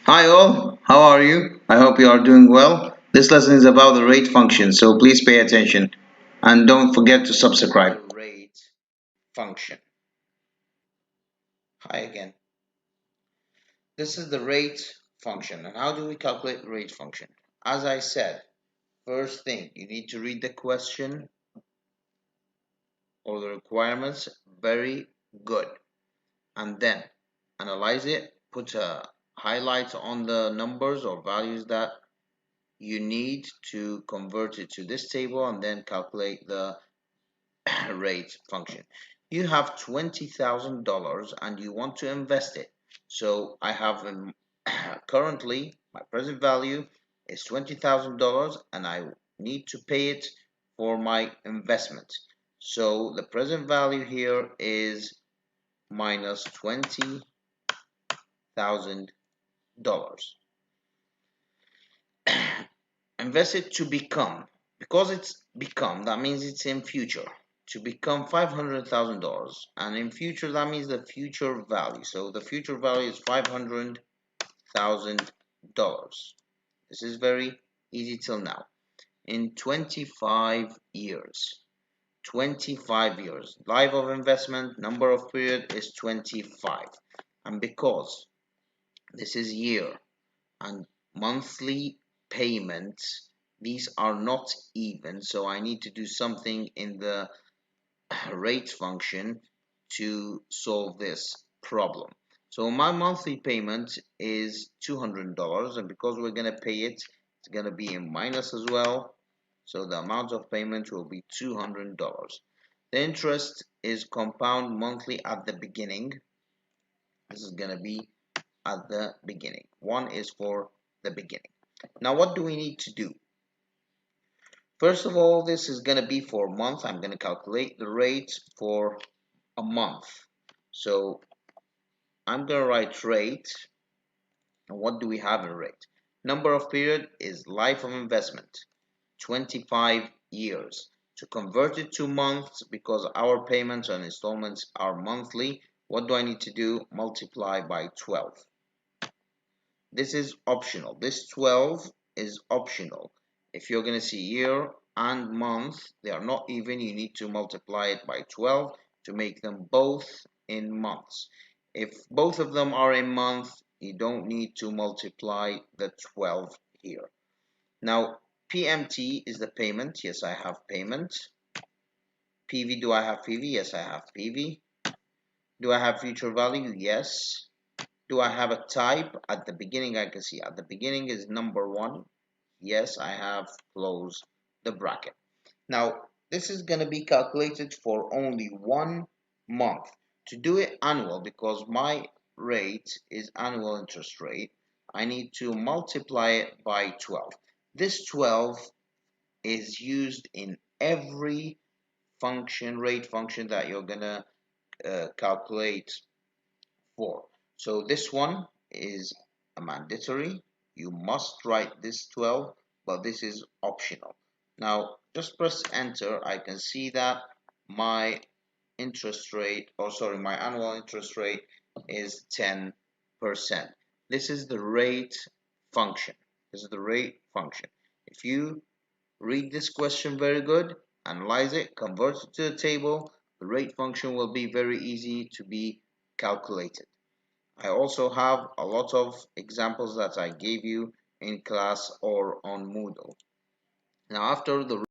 Hi all, how are you? I hope you are doing well. This lesson is about the rate function, so please pay attention and don't forget to subscribe. Rate function. Hi again. This is the rate function. And how do we calculate the rate function? As I said, first thing, you need to read the question or the requirements very good and then analyze it, put a highlight on the numbers or values that you need to convert it to this table and then calculate the rate function. You have $20,000 and you want to invest it. So I have currently my present value is $20,000 and I need to pay it for my investment. So the present value here is minus $20,000. Invest it to become, because it's become, that means it's in future, to become $500,000, and in future that means the future value. So the future value is $500,000. This is very easy till now. In 25 years, 25 years, life of investment, number of period is 25, and because this is year and monthly payments, these are not even, so I need to do something in the rate function to solve this problem. So my monthly payment is $200, and because we're going to pay it, it's going to be in minus as well, so the amount of payment will be $200. The interest is compound monthly at the beginning. This is going to be at the beginning. One is for the beginning. Now what do we need to do? First of all, this is going to be for a month. I'm going to calculate the rate for a month. So I'm going to write rate. And what do we have in rate? Number of period is life of investment, 25 years. To convert it to months, because our payments and installments are monthly, what do I need to do? Multiply by 12. This is optional. This 12 is optional. If you're going to see year and month, they are not even, you need to multiply it by 12 to make them both in months. If both of them are in month, you don't need to multiply the 12 here. Now, PMT is the payment. Yes, I have payment. PV, do I have PV? Yes, I have PV. Do I have future value? Yes. Do I have a type? At the beginning, I can see at the beginning is number one. Yes, I have closed the bracket. Now, this is going to be calculated for only 1 month. To do it annual, because my rate is annual interest rate, I need to multiply it by 12. This 12 is used in every function, rate function that you're going to calculate for. So this one is a mandatory. You must write this 12, but this is optional. Now just press enter. I can see that my interest rate, or sorry, my annual interest rate is 10%. This is the rate function. This is the rate function. If you read this question very good, analyze it, convert it to a table, the rate function will be very easy to be calculated. I also have a lot of examples that I gave you in class or on Moodle. Now after the